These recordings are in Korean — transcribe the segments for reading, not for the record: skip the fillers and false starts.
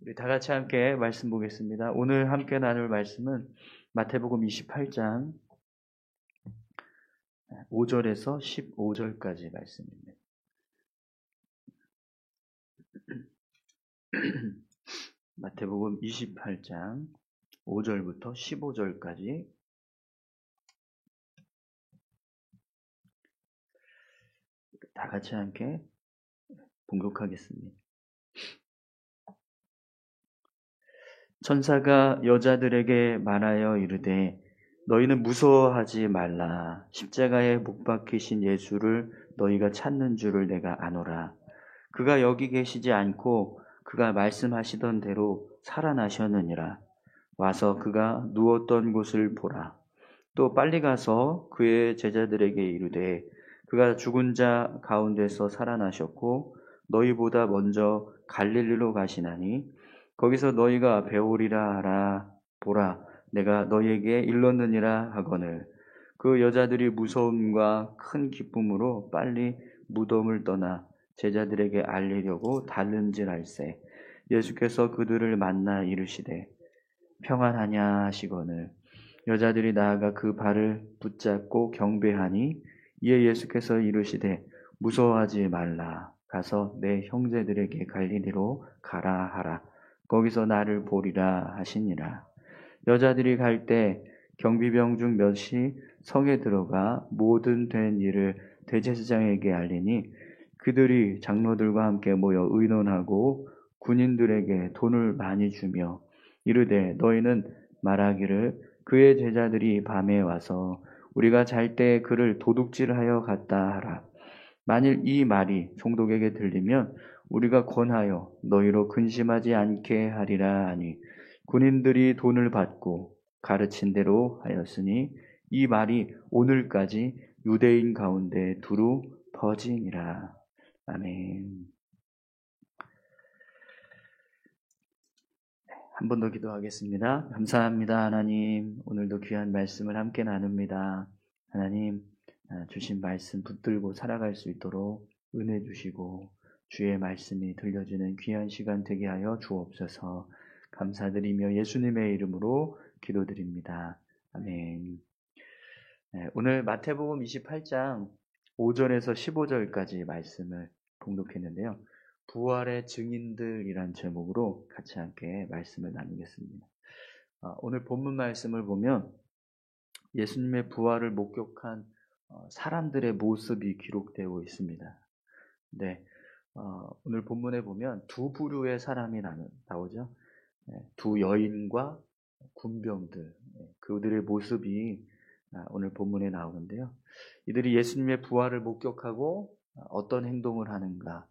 우리 다 같이 함께 말씀 보겠습니다. 오늘 함께 나눌 말씀은 마태복음 28장 5절에서 15절까지 말씀입니다. 마태복음 28장 5절부터 15절까지 다 같이 함께 봉독하겠습니다. 천사가 여자들에게 말하여 이르되 너희는 무서워하지 말라. 십자가에 못 박히신 예수를 너희가 찾는 줄을 내가 아노라. 그가 여기 계시지 않고 그가 말씀하시던 대로 살아나셨느니라. 와서 그가 누웠던 곳을 보라. 또 빨리 가서 그의 제자들에게 이르되 그가 죽은 자 가운데서 살아나셨고 너희보다 먼저 갈릴리로 가시나니 거기서 너희가 배우리라 하라. 보라, 내가 너희에게 일렀느니라 하거늘. 그 여자들이 무서움과 큰 기쁨으로 빨리 무덤을 떠나 제자들에게 알리려고 달른질할세. 예수께서 그들을 만나 이르시되 평안하냐 하시거늘. 여자들이 나아가 그 발을 붙잡고 경배하니 이에 예수께서 이르시되 무서워하지 말라. 가서 내 형제들에게 갈릴리로 가라 하라. 거기서 나를 보리라 하시니라. 여자들이 갈 때 경비병 중 몇이 성에 들어가 모든 된 일을 대제사장에게 알리니 그들이 장로들과 함께 모여 의논하고 군인들에게 돈을 많이 주며 이르되 너희는 말하기를 그의 제자들이 밤에 와서 우리가 잘 때 그를 도둑질하여 갔다 하라. 만일 이 말이 총독에게 들리면 우리가 권하여 너희로 근심하지 않게 하리라 하니 군인들이 돈을 받고 가르친 대로 하였으니 이 말이 오늘까지 유대인 가운데 두루 퍼지니라. 아멘. 한 번 더 기도하겠습니다. 감사합니다. 하나님, 오늘도 귀한 말씀을 함께 나눕니다. 하나님, 주신 말씀 붙들고 살아갈 수 있도록 은혜 주시고 주의 말씀이 들려지는 귀한 시간 되게 하여 주옵소서. 감사드리며 예수님의 이름으로 기도드립니다. 아멘. 오늘 마태복음 28장 5절에서 15절까지 말씀을 봉독했는데요. 부활의 증인들이란 제목으로 같이 함께 말씀을 나누겠습니다. 오늘 본문 말씀을 보면 예수님의 부활을 목격한 사람들의 모습이 기록되어 있습니다. 네, 오늘 본문에 보면 두 부류의 사람이 나오죠. 두 여인과 군병들, 그들의 모습이 오늘 본문에 나오는데요. 이들이 예수님의 부활을 목격하고 어떤 행동을 하는가,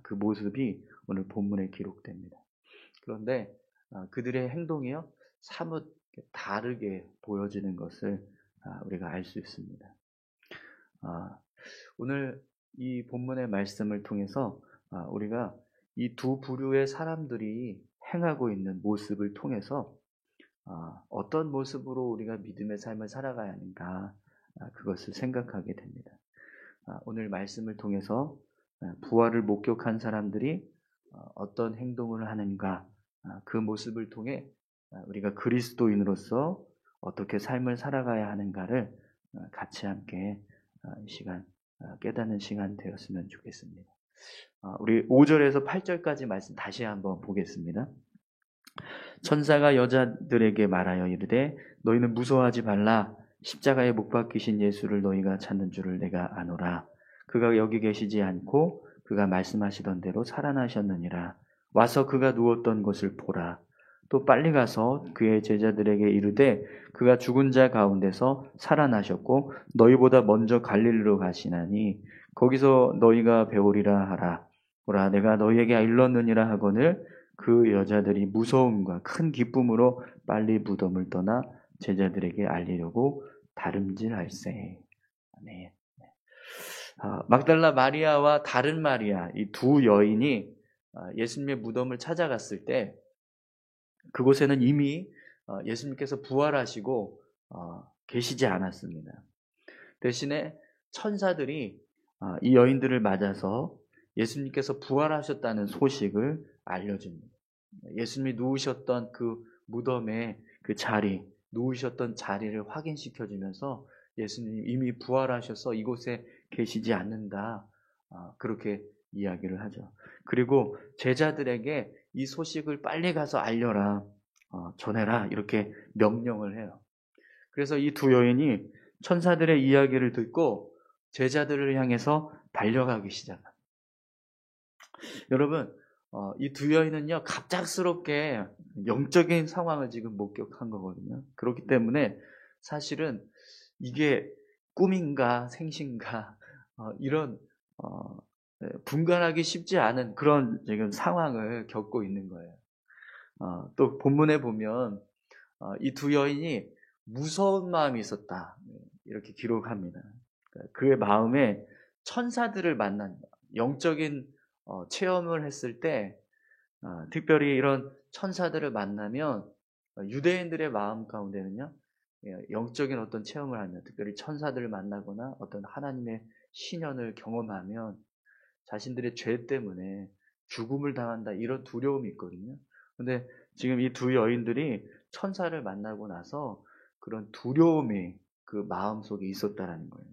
그 모습이 오늘 본문에 기록됩니다. 그런데 그들의 행동이요, 사뭇 다르게 보여지는 것을 우리가 알 수 있습니다. 오늘 이 본문의 말씀을 통해서 우리가 이 두 부류의 사람들이 행하고 있는 모습을 통해서 어떤 모습으로 우리가 믿음의 삶을 살아가야 하는가, 그것을 생각하게 됩니다. 오늘 말씀을 통해서 부활을 목격한 사람들이 어떤 행동을 하는가, 그 모습을 통해 우리가 그리스도인으로서 어떻게 삶을 살아가야 하는가를 같이 함께 이 시간 깨닫는 시간 되었으면 좋겠습니다. 우리 5절에서 8절까지 말씀 다시 한번 보겠습니다. 천사가 여자들에게 말하여 이르되 너희는 무서워하지 말라. 십자가에 못 박히신 예수를 너희가 찾는 줄을 내가 아노라. 그가 여기 계시지 않고 그가 말씀하시던 대로 살아나셨느니라. 와서 그가 누웠던 곳을 보라. 또 빨리 가서 그의 제자들에게 이르되 그가 죽은 자 가운데서 살아나셨고 너희보다 먼저 갈릴리로 가시나니 거기서 너희가 배우리라 하라. 보라, 내가 너희에게 일렀느니라 하거늘. 그 여자들이 무서움과 큰 기쁨으로 빨리 무덤을 떠나 제자들에게 알리려고 다름질할세. 네. 막달라 마리아와 다른 마리아, 이 두 여인이 예수님의 무덤을 찾아갔을 때 그곳에는 이미 예수님께서 부활하시고 계시지 않았습니다. 대신에 천사들이 이 여인들을 맞아서 예수님께서 부활하셨다는 소식을 알려줍니다. 예수님이 누우셨던 그 무덤의 그 자리, 누우셨던 자리를 확인시켜 주면서 예수님 이미 부활하셔서 이곳에 계시지 않는다. 그렇게 이야기를 하죠. 그리고 제자들에게 이 소식을 빨리 가서 알려라, 전해라, 이렇게 명령을 해요. 그래서 이 두 여인이 천사들의 이야기를 듣고 제자들을 향해서 달려가기 시작합니다. 여러분, 이 두 여인은요, 갑작스럽게 영적인 상황을 지금 목격한 거거든요. 그렇기 때문에 사실은 이게 꿈인가 생신가, 이런, 분간하기 쉽지 않은 그런 지금 상황을 겪고 있는 거예요. 또 본문에 보면, 이 두 여인이 무서운 마음이 있었다. 이렇게 기록합니다. 그의 마음에 천사들을 만난, 영적인 체험을 했을 때, 특별히 이런 천사들을 만나면 유대인들의 마음 가운데는요, 영적인 어떤 체험을 하면, 특별히 천사들을 만나거나 어떤 하나님의 신현을 경험하면 자신들의 죄 때문에 죽음을 당한다, 이런 두려움이 있거든요. 근데 지금 이 두 여인들이 천사를 만나고 나서 그런 두려움이 그 마음 속에 있었다라는 거예요.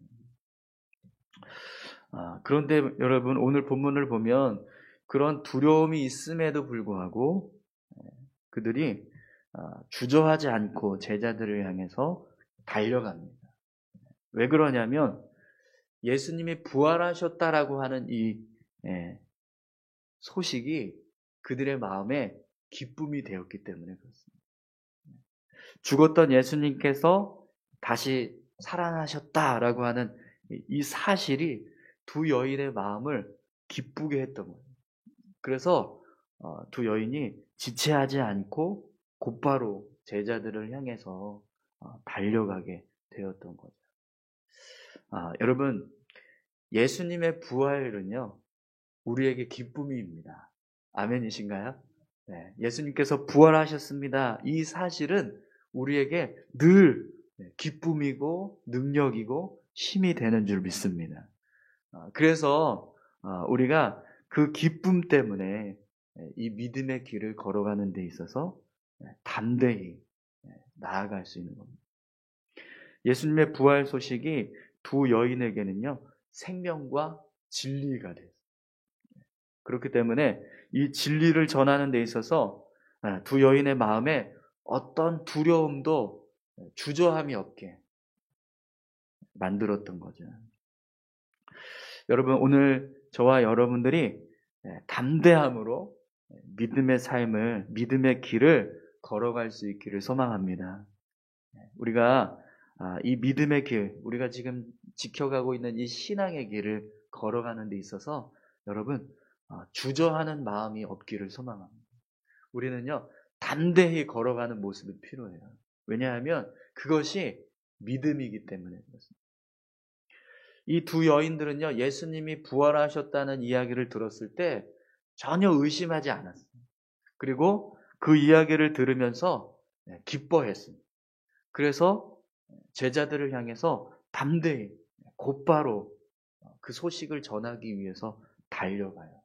그런데 여러분, 오늘 본문을 보면 그런 두려움이 있음에도 불구하고 그들이 주저하지 않고 제자들을 향해서 달려갑니다. 왜 그러냐면 예수님이 부활하셨다라고 하는 이 소식이 그들의 마음에 기쁨이 되었기 때문에 그렇습니다. 죽었던 예수님께서 다시 살아나셨다라고 하는 이 사실이 두 여인의 마음을 기쁘게 했던 거예요. 그래서 두 여인이 지체하지 않고 곧바로 제자들을 향해서 달려가게 되었던 거죠. 여러분, 예수님의 부활은요, 우리에게 기쁨입니다. 아멘이신가요? 네, 예수님께서 부활하셨습니다. 이 사실은 우리에게 늘 기쁨이고 능력이고 힘이 되는 줄 믿습니다. 그래서 우리가 그 기쁨 때문에 이 믿음의 길을 걸어가는 데 있어서 담대히 나아갈 수 있는 겁니다. 예수님의 부활 소식이 두 여인에게는요, 생명과 진리가 됐어요. 그렇기 때문에 이 진리를 전하는 데 있어서 두 여인의 마음에 어떤 두려움도 주저함이 없게 만들었던 거죠. 여러분, 오늘 저와 여러분들이 담대함으로 믿음의 삶을, 믿음의 길을 걸어갈 수 있기를 소망합니다. 우리가 이 믿음의 길, 우리가 지금 지켜가고 있는 이 신앙의 길을 걸어가는 데 있어서 여러분, 주저하는 마음이 없기를 소망합니다. 우리는요, 담대히 걸어가는 모습이 필요해요. 왜냐하면 그것이 믿음이기 때문에 그렇습니다. 이 두 여인들은요, 예수님이 부활하셨다는 이야기를 들었을 때 전혀 의심하지 않았어요. 그리고 그 이야기를 들으면서 기뻐했습니다. 그래서 제자들을 향해서 담대히 곧바로 그 소식을 전하기 위해서 달려가요.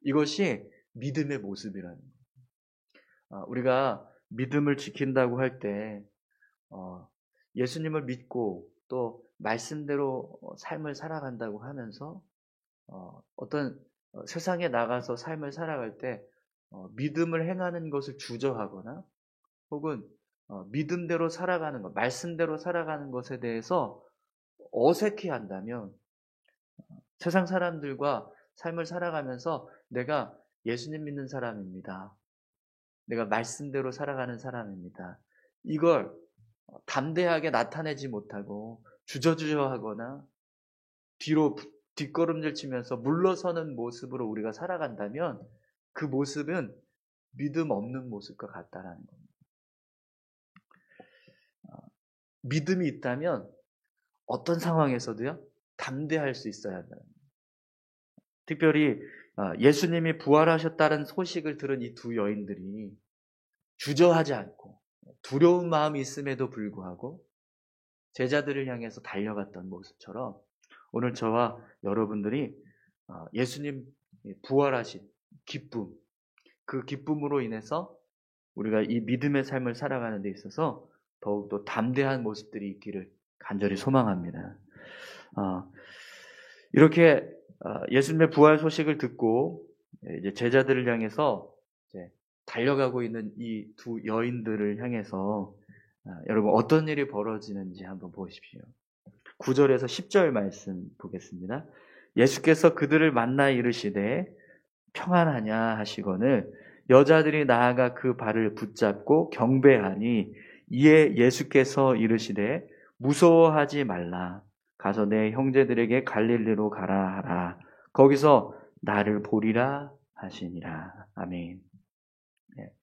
이것이 믿음의 모습이라는 거예요. 우리가 믿음을 지킨다고 할 때 예수님을 믿고 또 말씀대로 삶을 살아간다고 하면서 어떤 세상에 나가서 삶을 살아갈 때 믿음을 행하는 것을 주저하거나 혹은 믿음대로 살아가는 것, 말씀대로 살아가는 것에 대해서 어색해한다면 세상 사람들과 삶을 살아가면서 내가 예수님 믿는 사람입니다. 내가 말씀대로 살아가는 사람입니다. 이걸 담대하게 나타내지 못하고 주저주저하거나 뒤로 뒷걸음질 치면서 물러서는 모습으로 우리가 살아간다면 그 모습은 믿음 없는 모습과 같다라는 겁니다. 믿음이 있다면 어떤 상황에서도요, 담대할 수 있어야 한다는 거예요. 특별히 예수님이 부활하셨다는 소식을 들은 이 두 여인들이 주저하지 않고 두려운 마음이 있음에도 불구하고 제자들을 향해서 달려갔던 모습처럼 오늘 저와 여러분들이 예수님 부활하신 기쁨, 그 기쁨으로 인해서 우리가 이 믿음의 삶을 살아가는 데 있어서 더욱더 담대한 모습들이 있기를 간절히 소망합니다. 이렇게 예수님의 부활 소식을 듣고 이제 제자들을 향해서 이제 달려가고 있는 이 두 여인들을 향해서 여러분 어떤 일이 벌어지는지 한번 보십시오. 9절에서 10절 말씀 보겠습니다. 예수께서 그들을 만나 이르시되 평안하냐 하시거늘 여자들이 나아가 그 발을 붙잡고 경배하니 이에 예수께서 이르시되 무서워하지 말라. 가서 내 형제들에게 갈릴리로 가라 하라. 거기서 나를 보리라 하시니라. 아멘. 네.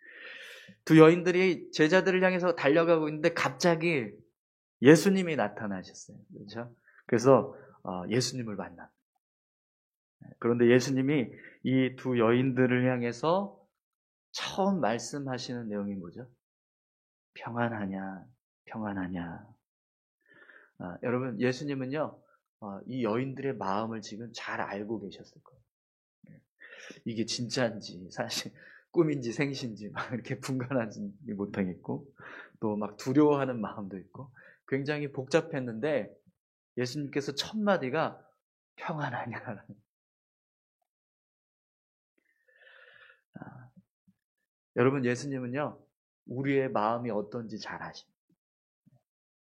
두 여인들이 제자들을 향해서 달려가고 있는데 갑자기 예수님이 나타나셨어요. 그렇죠? 그래서 예수님을 만납니다. 그런데 예수님이 이 두 여인들을 향해서 처음 말씀하시는 내용이 뭐죠? 평안하냐, 평안하냐. 여러분, 예수님은요, 이 여인들의 마음을 지금 잘 알고 계셨을 거예요. 이게 진짜인지, 사실 꿈인지 생신지, 막 이렇게 분간하지 못하겠고, 또 막 두려워하는 마음도 있고, 굉장히 복잡했는데, 예수님께서 첫 마디가 평안하냐. 여러분, 예수님은요, 우리의 마음이 어떤지 잘 아십니다.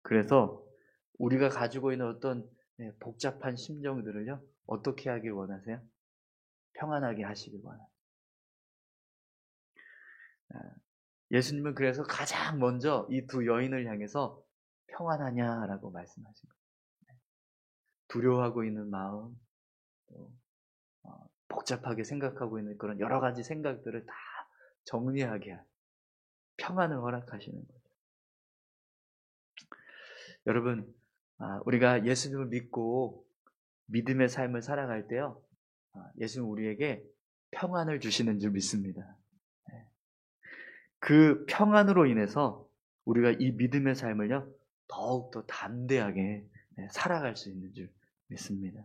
그래서 우리가 가지고 있는 어떤 복잡한 심정들을요, 어떻게 하길 원하세요? 평안하게 하시길 원하세요. 예수님은 그래서 가장 먼저 이 두 여인을 향해서 평안하냐라고 말씀하신 거예요. 두려워하고 있는 마음, 또 복잡하게 생각하고 있는 그런 여러 가지 생각들을 다 정리하게 하는 평안을 허락하시는 거죠. 여러분, 우리가 예수님을 믿고 믿음의 삶을 살아갈 때요, 예수님 우리에게 평안을 주시는 줄 믿습니다. 그 평안으로 인해서 우리가 이 믿음의 삶을요, 더욱더 담대하게 살아갈 수 있는 줄 믿습니다.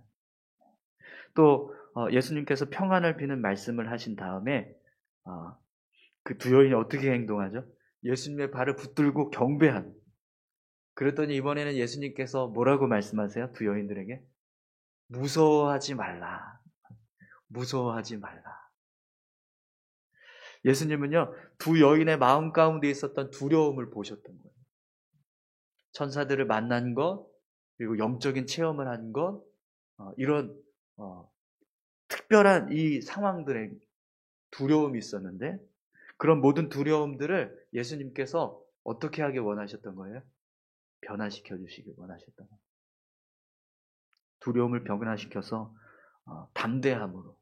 또 예수님께서 평안을 비는 말씀을 하신 다음에 그 두 여인이 어떻게 행동하죠? 예수님의 발을 붙들고 경배하는. 그랬더니 이번에는 예수님께서 뭐라고 말씀하세요? 두 여인들에게 무서워하지 말라. 무서워하지 말라. 예수님은요, 두 여인의 마음 가운데 있었던 두려움을 보셨던 거예요. 천사들을 만난 것, 그리고 영적인 체험을 한 것, 이런 특별한 이 상황들에 두려움이 있었는데, 그런 모든 두려움들을 예수님께서 어떻게 하길 원하셨던 거예요? 변화시켜 주시길 원하셨던 거예요. 두려움을 변화시켜서 담대함으로,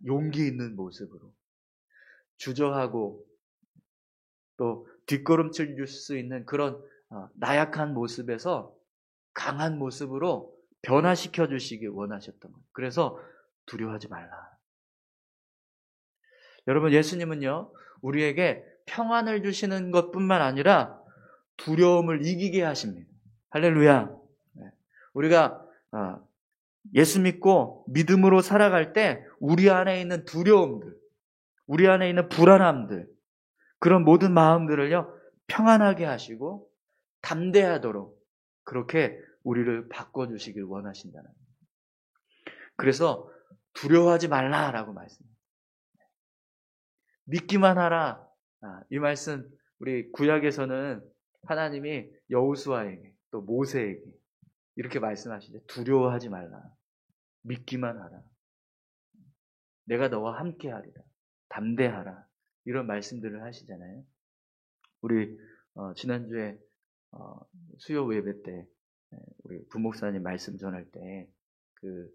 용기 있는 모습으로, 주저하고 또 뒷걸음질 줄 수 있는 그런 나약한 모습에서 강한 모습으로 변화시켜 주시길 원하셨던 거예요. 그래서 두려워하지 말라. 여러분, 예수님은요, 우리에게 평안을 주시는 것뿐만 아니라 두려움을 이기게 하십니다. 할렐루야. 우리가 예수 믿고 믿음으로 살아갈 때 우리 안에 있는 두려움들, 우리 안에 있는 불안함들, 그런 모든 마음들을요, 평안하게 하시고 담대하도록 그렇게 우리를 바꿔주시길 원하신다는 거예요. 그래서 두려워하지 말라라고 말씀합니다. 믿기만 하라. 이 말씀 우리 구약에서는 하나님이 여호수아에게 또 모세에게 이렇게 말씀하시죠. 두려워하지 말라. 믿기만 하라. 내가 너와 함께 하리라. 담대하라. 이런 말씀들을 하시잖아요. 우리 지난주에 수요 예배 때 우리 부목사님 말씀 전할 때 그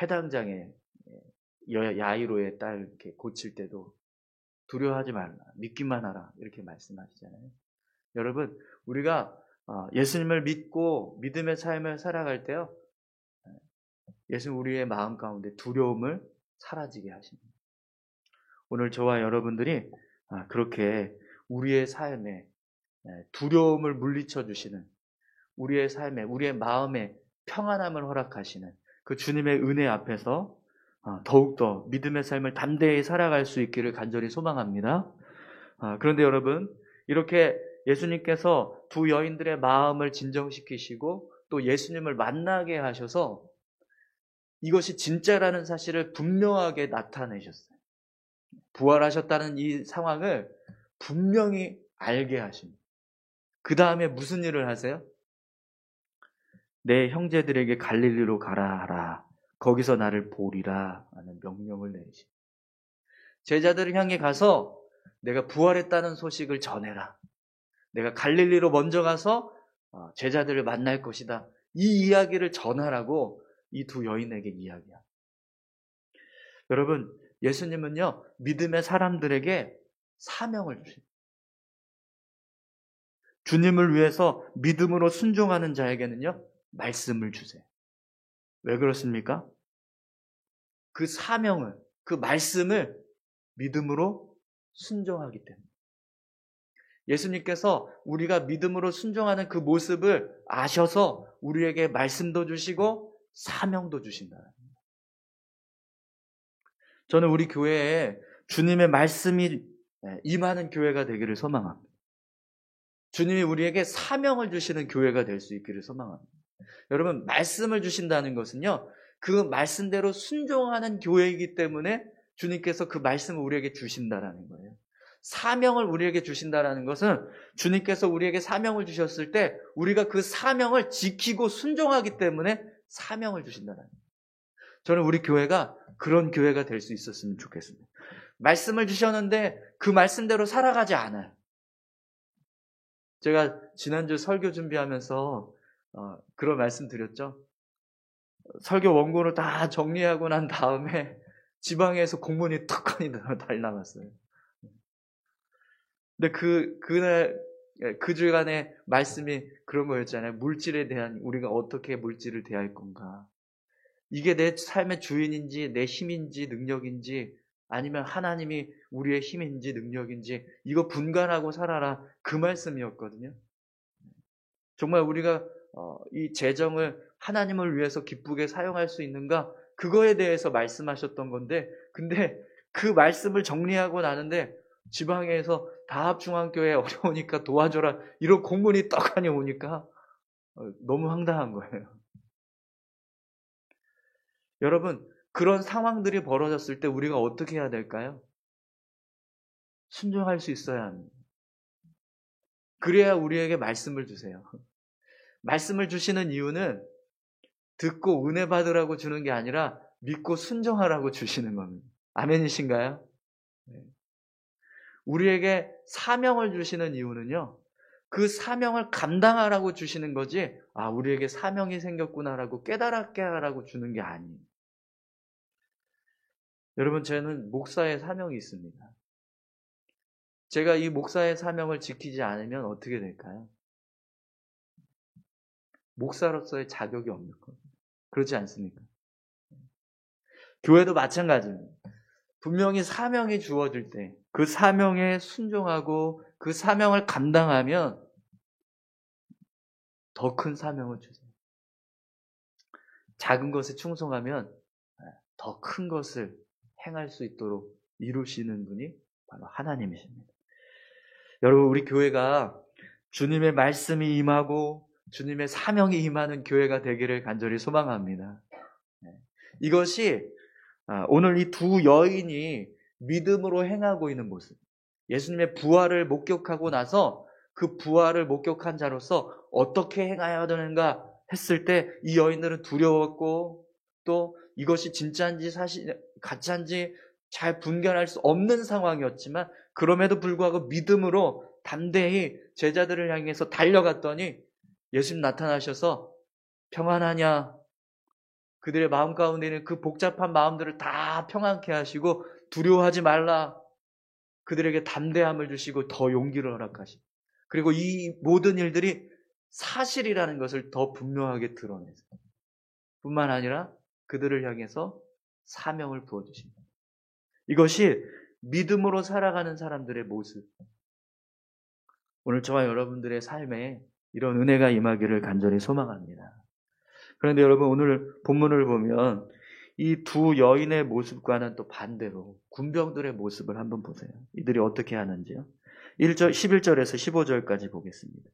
회당장에 야이로의 딸 이렇게 고칠 때도 두려워하지 말라, 믿기만 하라 이렇게 말씀하시잖아요. 여러분, 우리가 예수님을 믿고 믿음의 삶을 살아갈 때요, 예수님 우리의 마음 가운데 두려움을 사라지게 하십니다. 오늘 저와 여러분들이 그렇게 우리의 삶에 두려움을 물리쳐 주시는, 우리의 삶에, 우리의 마음에 평안함을 허락하시는 그 주님의 은혜 앞에서 더욱더 믿음의 삶을 담대히 살아갈 수 있기를 간절히 소망합니다. 그런데 여러분, 이렇게 예수님께서 두 여인들의 마음을 진정시키시고 또 예수님을 만나게 하셔서 이것이 진짜라는 사실을 분명하게 나타내셨어요. 부활하셨다는 이 상황을 분명히 알게 하십니다. 그 다음에 무슨 일을 하세요? 내 형제들에게 갈릴리로 가라 하라. 거기서 나를 보리라 하는 명령을 내리십니다. 제자들을 향해 가서 내가 부활했다는 소식을 전해라. 내가 갈릴리로 먼저 가서 제자들을 만날 것이다. 이 이야기를 전하라고 이 두 여인에게 이야기합니다. 여러분, 예수님은요, 믿음의 사람들에게 사명을 주십니다. 주님을 위해서 믿음으로 순종하는 자에게는요, 말씀을 주세요. 왜 그렇습니까? 그 사명을, 그 말씀을 믿음으로 순종하기 때문에. 예수님께서 우리가 믿음으로 순종하는 그 모습을 아셔서 우리에게 말씀도 주시고 사명도 주신다. 저는 우리 교회에 주님의 말씀이 임하는 교회가 되기를 소망합니다. 주님이 우리에게 사명을 주시는 교회가 될 수 있기를 소망합니다. 여러분, 말씀을 주신다는 것은요, 그 말씀대로 순종하는 교회이기 때문에 주님께서 그 말씀을 우리에게 주신다라는 거예요. 사명을 우리에게 주신다라는 것은 주님께서 우리에게 사명을 주셨을 때 우리가 그 사명을 지키고 순종하기 때문에 사명을 주신다는 거예요. 저는 우리 교회가 그런 교회가 될 수 있었으면 좋겠습니다. 말씀을 주셨는데 그 말씀대로 살아가지 않아요. 제가 지난주 설교 준비하면서 그런 말씀 드렸죠. 설교 원고를 다 정리하고 난 다음에 지방에서 공문이 턱하니 달려나갔어요. 근데 그날 그 주간에 말씀이 그런 거였잖아요. 물질에 대한, 우리가 어떻게 물질을 대할 건가. 이게 내 삶의 주인인지 내 힘인지 능력인지 아니면 하나님이 우리의 힘인지 능력인지 이거 분간하고 살아라, 그 말씀이었거든요. 정말 우리가 이 재정을 하나님을 위해서 기쁘게 사용할 수 있는가, 그거에 대해서 말씀하셨던 건데, 근데 그 말씀을 정리하고 나는데 지방에서 다합중앙교회 어려우니까 도와줘라 이런 공문이 떡하니 오니까 너무 황당한 거예요. 여러분, 그런 상황들이 벌어졌을 때 우리가 어떻게 해야 될까요? 순종할 수 있어야 합니다. 그래야 우리에게 말씀을 주세요. 말씀을 주시는 이유는 듣고 은혜 받으라고 주는 게 아니라 믿고 순종하라고 주시는 겁니다. 아멘이신가요? 네. 우리에게 사명을 주시는 이유는요, 그 사명을 감당하라고 주시는 거지, 우리에게 사명이 생겼구나라고 깨달게 하라고 주는 게 아니에요. 여러분, 저는 목사의 사명이 있습니다. 제가 이 목사의 사명을 지키지 않으면 어떻게 될까요? 목사로서의 자격이 없는 거예요. 그렇지 않습니까? 교회도 마찬가지입니다. 분명히 사명이 주어질 때 그 사명에 순종하고 그 사명을 감당하면 더 큰 사명을 주세요. 작은 것에 충성하면 더 큰 것을 행할 수 있도록 이루시는 분이 바로 하나님이십니다. 여러분, 우리 교회가 주님의 말씀이 임하고 주님의 사명이 임하는 교회가 되기를 간절히 소망합니다. 이것이 오늘 이 두 여인이 믿음으로 행하고 있는 모습, 예수님의 부활을 목격하고 나서 그 부활을 목격한 자로서 어떻게 행해야 되는가 했을 때 이 여인들은 두려웠고, 또 이것이 진짜인지 사실 가짜인지 잘 분간할 수 없는 상황이었지만 그럼에도 불구하고 믿음으로 담대히 제자들을 향해서 달려갔더니 예수님 나타나셔서 평안하냐, 그들의 마음 가운데 있는 그 복잡한 마음들을 다 평안케 하시고 두려워하지 말라, 그들에게 담대함을 주시고 더 용기를 허락하시고, 그리고 이 모든 일들이 사실이라는 것을 더 분명하게 드러내서 뿐만 아니라 그들을 향해서 사명을 부어주십니다. 이것이 믿음으로 살아가는 사람들의 모습. 오늘 저와 여러분들의 삶에 이런 은혜가 임하기를 간절히 소망합니다. 그런데 여러분, 오늘 본문을 보면 이 두 여인의 모습과는 또 반대로 군병들의 모습을 한번 보세요. 이들이 어떻게 하는지요. 11절에서 15절까지 보겠습니다.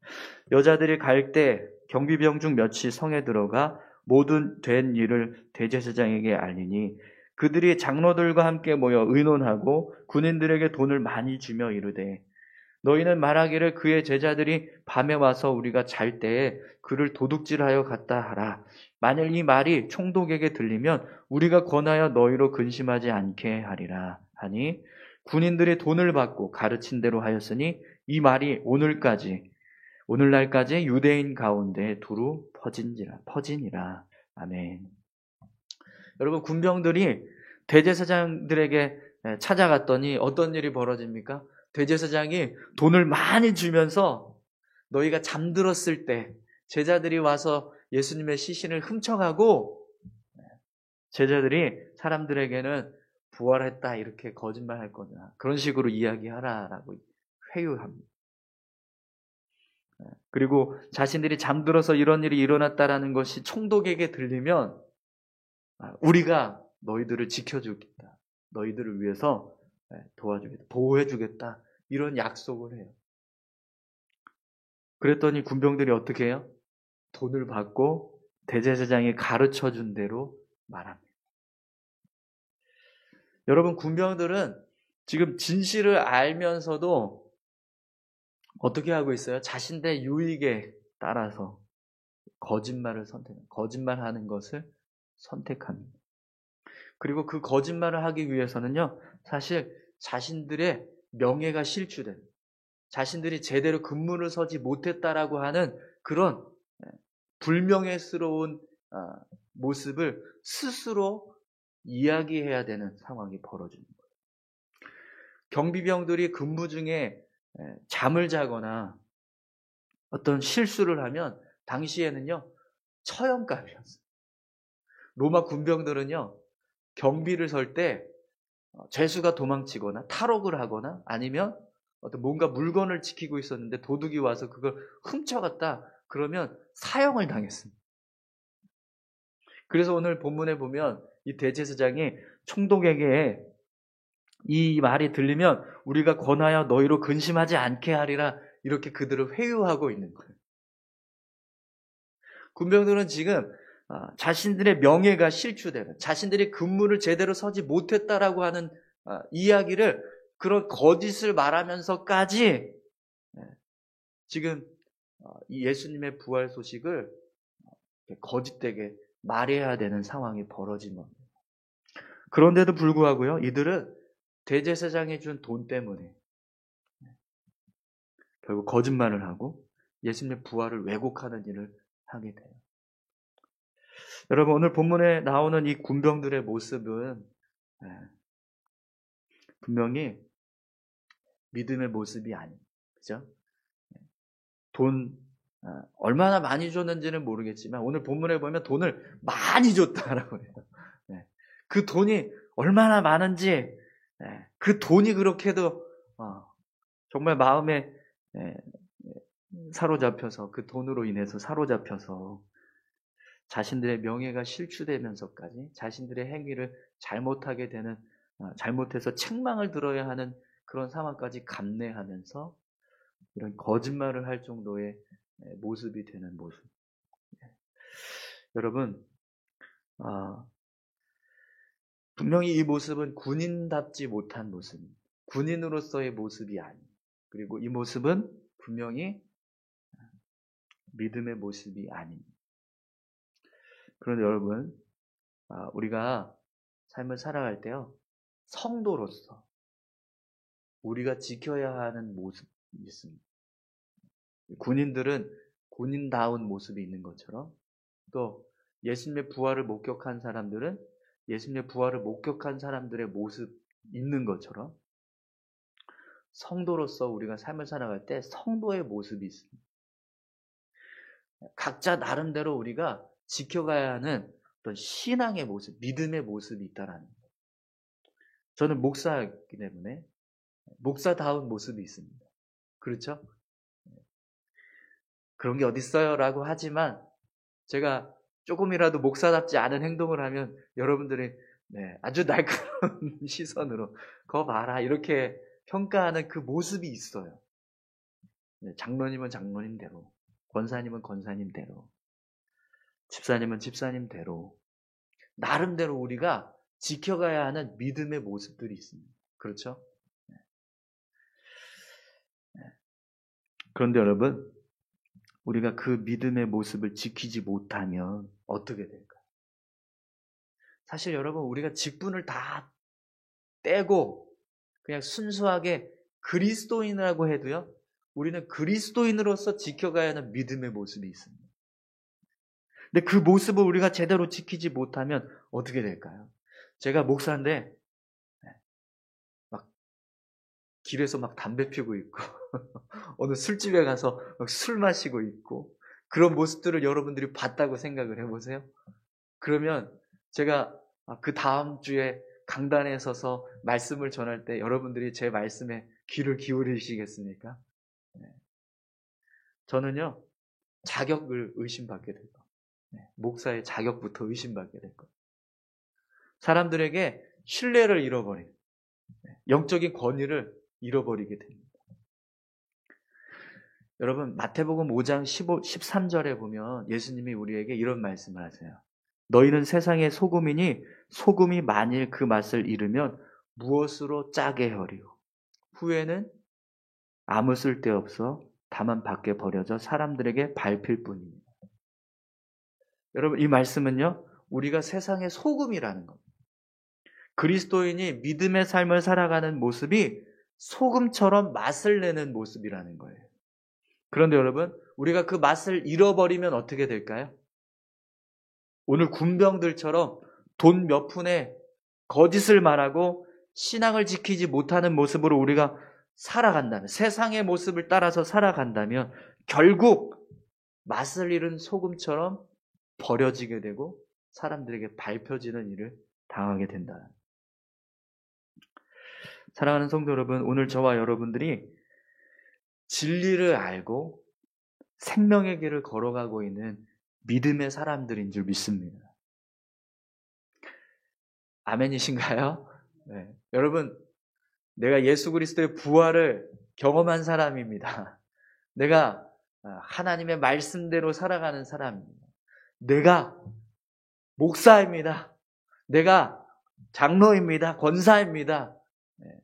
여자들이 갈 때 경비병 중 몇이 성에 들어가 모든 된 일을 대제사장에게 알리니 그들이 장로들과 함께 모여 의논하고 군인들에게 돈을 많이 주며 이르되 너희는 말하기를 그의 제자들이 밤에 와서 우리가 잘 때에 그를 도둑질하여 갔다 하라. 만일 이 말이 총독에게 들리면 우리가 권하여 너희로 근심하지 않게 하리라 하니 군인들이 돈을 받고 가르친 대로 하였으니 이 말이 오늘날까지 유대인 가운데 두루 퍼지니라. 아멘. 여러분, 군병들이 대제사장들에게 찾아갔더니 어떤 일이 벌어집니까? 대제사장이 돈을 많이 주면서 너희가 잠들었을 때 제자들이 와서 예수님의 시신을 훔쳐가고 제자들이 사람들에게는 부활했다 이렇게 거짓말할 거냐 그런 식으로 이야기하라라고 회유합니다. 그리고 자신들이 잠들어서 이런 일이 일어났다라는 것이 총독에게 들리면 우리가 너희들을 지켜주겠다. 너희들을 위해서 도와주겠다. 보호해주겠다. 이런 약속을 해요. 그랬더니 군병들이 어떻게 해요? 돈을 받고 대제사장이 가르쳐준 대로 말합니다. 여러분, 군병들은 지금 진실을 알면서도 어떻게 하고 있어요? 자신들의 유익에 따라서 거짓말하는 것을 선택합니다. 그리고 그 거짓말을 하기 위해서는요, 사실 자신들의 명예가 실추된, 자신들이 제대로 근무를 서지 못했다라고 하는 그런 불명예스러운 모습을 스스로 이야기해야 되는 상황이 벌어지는 거예요. 경비병들이 근무 중에 잠을 자거나 어떤 실수를 하면 당시에는요, 처형감이었어요. 로마 군병들은요, 경비를 설 때 죄수가 도망치거나 탈옥을 하거나 아니면 어떤 뭔가 물건을 지키고 있었는데 도둑이 와서 그걸 훔쳐갔다 그러면 사형을 당했습니다. 그래서 오늘 본문에 보면 이 대제사장이 총독에게 이 말이 들리면 우리가 권하여 너희로 근심하지 않게 하리라 이렇게 그들을 회유하고 있는 거예요. 군병들은 지금 자신들의 명예가 실추되는, 자신들이 근무를 제대로 서지 못했다라고 하는 이야기를, 그런 거짓을 말하면서까지 지금 이 예수님의 부활 소식을 거짓되게 말해야 되는 상황이 벌어진 겁니다. 그런데도 불구하고요, 이들은 대제사장이 준 돈 때문에 결국 거짓말을 하고 예수님의 부활을 왜곡하는 일을 하게 돼요. 여러분, 오늘 본문에 나오는 이 군병들의 모습은 분명히 믿음의 모습이 아닙니다. 그죠? 돈 얼마나 많이 줬는지는 모르겠지만 오늘 본문에 보면 돈을 많이 줬다라고 해요. 그 돈이 얼마나 많은지, 그 돈이 그렇게도 정말 마음에 사로잡혀서, 그 돈으로 인해서 사로잡혀서 자신들의 명예가 실추되면서까지 자신들의 행위를 잘못하게 되는, 잘못해서 책망을 들어야 하는 그런 상황까지 감내하면서 이런 거짓말을 할 정도의 모습이 되는 모습. 여러분, 분명히 이 모습은 군인답지 못한 모습입니다. 군인으로서의 모습이 아닙니다. 그리고 이 모습은 분명히 믿음의 모습이 아닙니다. 그런데 여러분, 우리가 삶을 살아갈 때요, 성도로서 우리가 지켜야 하는 모습이 있습니다. 군인들은 군인다운 모습이 있는 것처럼, 또 예수님의 부활을 목격한 사람들은 예수님의 부활을 목격한 사람들의 모습 있는 것처럼, 성도로서 우리가 삶을 살아갈 때 성도의 모습이 있습니다. 각자 나름대로 우리가 지켜가야 하는 어떤 신앙의 모습, 믿음의 모습이 있다라는 거예요. 저는 목사이기 때문에 목사다운 모습이 있습니다. 그렇죠? 그런 게 어딨어요? 라고 하지만 제가 조금이라도 목사답지 않은 행동을 하면 여러분들이 아주 날카로운 시선으로 거 봐라 이렇게 평가하는 그 모습이 있어요. 장로님은 장로님대로, 권사님은 권사님대로, 집사님은 집사님대로 나름대로 우리가 지켜가야 하는 믿음의 모습들이 있습니다. 그렇죠? 그런데 여러분, 우리가 그 믿음의 모습을 지키지 못하면 어떻게 될까요? 사실 여러분, 우리가 직분을 다 떼고 그냥 순수하게 그리스도인이라고 해도요, 우리는 그리스도인으로서 지켜가야 하는 믿음의 모습이 있습니다. 근데 그 모습을 우리가 제대로 지키지 못하면 어떻게 될까요? 제가 목사인데 막 길에서 막 담배 피우고 있고 어느 술집에 가서 막 술 마시고 있고 그런 모습들을 여러분들이 봤다고 생각을 해보세요. 그러면 제가 그 다음 주에 강단에 서서 말씀을 전할 때 여러분들이 제 말씀에 귀를 기울이시겠습니까? 저는요, 자격을 의심받게 될 거예요. 목사의 자격부터 의심받게 될 거예요. 사람들에게 신뢰를 잃어버려요. 영적인 권위를 잃어버리게 됩니다. 여러분, 마태복음 5장 13절에 보면 예수님이 우리에게 이런 말씀을 하세요. 너희는 세상의 소금이니 소금이 만일 그 맛을 잃으면 무엇으로 짜게 하리요? 후에는 아무 쓸데없어 다만 밖에 버려져 사람들에게 밟힐 뿐입니다. 여러분, 이 말씀은요, 우리가 세상의 소금이라는 겁니다. 그리스도인이 믿음의 삶을 살아가는 모습이 소금처럼 맛을 내는 모습이라는 거예요. 그런데 여러분, 우리가 그 맛을 잃어버리면 어떻게 될까요? 오늘 군병들처럼 돈 몇 푼에 거짓을 말하고 신앙을 지키지 못하는 모습으로 우리가 살아간다면, 세상의 모습을 따라서 살아간다면 결국 맛을 잃은 소금처럼 버려지게 되고 사람들에게 밟혀지는 일을 당하게 된다. 사랑하는 성도 여러분, 오늘 저와 여러분들이 진리를 알고 생명의 길을 걸어가고 있는 믿음의 사람들인 줄 믿습니다. 아멘이신가요? 네. 여러분, 내가 예수 그리스도의 부활을 경험한 사람입니다. 내가 하나님의 말씀대로 살아가는 사람입니다. 내가 목사입니다. 내가 장로입니다. 권사입니다. 네.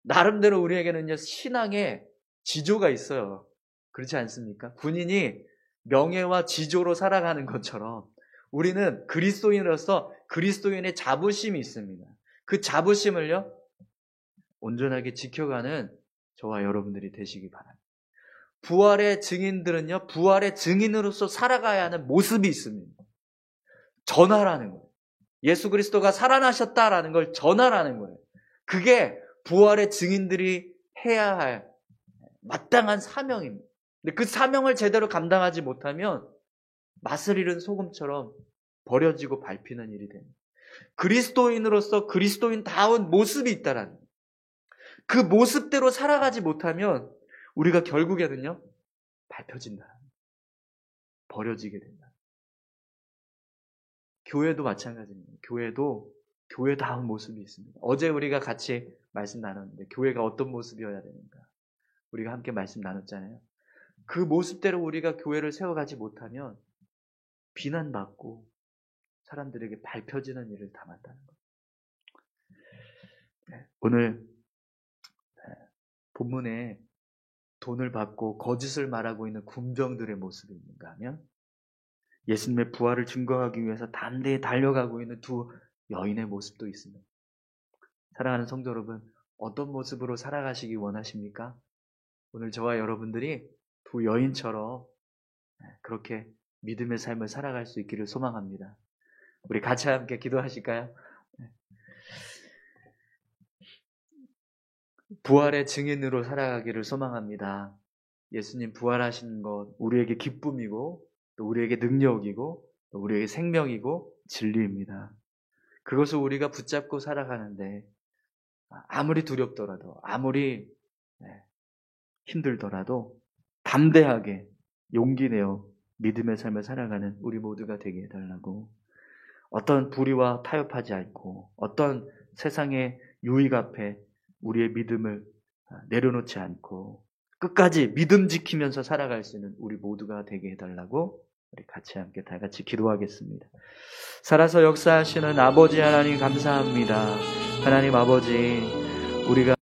나름대로 우리에게는 신앙의 지조가 있어요. 그렇지 않습니까? 군인이 명예와 지조로 살아가는 것처럼 우리는 그리스도인으로서 그리스도인의 자부심이 있습니다. 그 자부심을요, 온전하게 지켜가는 저와 여러분들이 되시기 바랍니다. 부활의 증인들은요, 부활의 증인으로서 살아가야 하는 모습이 있습니다. 전하라는 거예요. 예수 그리스도가 살아나셨다라는 걸 전하라는 거예요. 그게 부활의 증인들이 해야 할 마땅한 사명입니다. 근데 그 사명을 제대로 감당하지 못하면 맛을 잃은 소금처럼 버려지고 밟히는 일이 됩니다. 그리스도인으로서 그리스도인다운 모습이 있다라는 거예요. 그 모습대로 살아가지 못하면 우리가 결국에는요, 밟혀진다. 버려지게 된다. 교회도 마찬가지입니다. 교회도 교회다운 모습이 있습니다. 어제 우리가 같이 말씀 나눴는데 교회가 어떤 모습이어야 되는가? 우리가 함께 말씀 나눴잖아요. 그 모습대로 우리가 교회를 세워가지 못하면 비난받고 사람들에게 밟혀지는 일을 당한다는 거예요. 오늘 본문에 돈을 받고 거짓을 말하고 있는 군병들의 모습이 있는가 하면 예수님의 부활을 증거하기 위해서 담대히 달려가고 있는 두 여인의 모습도 있습니다. 사랑하는 성도 여러분, 어떤 모습으로 살아가시기 원하십니까? 오늘 저와 여러분들이 두 여인처럼 그렇게 믿음의 삶을 살아갈 수 있기를 소망합니다. 우리 같이 함께 기도하실까요? 부활의 증인으로 살아가기를 소망합니다. 예수님 부활하신 것 우리에게 기쁨이고 또 우리에게 능력이고 또 우리에게 생명이고 진리입니다. 그것을 우리가 붙잡고 살아가는데 아무리 두렵더라도 아무리 힘들더라도 담대하게 용기 내어 믿음의 삶을 살아가는 우리 모두가 되게 해달라고, 어떤 불의와 타협하지 않고 어떤 세상의 유익 앞에 우리의 믿음을 내려놓지 않고 끝까지 믿음 지키면서 살아갈 수 있는 우리 모두가 되게 해달라고 우리 같이 함께 다 같이 기도하겠습니다. 살아서 역사하시는 아버지 하나님 감사합니다. 하나님 아버지, 우리가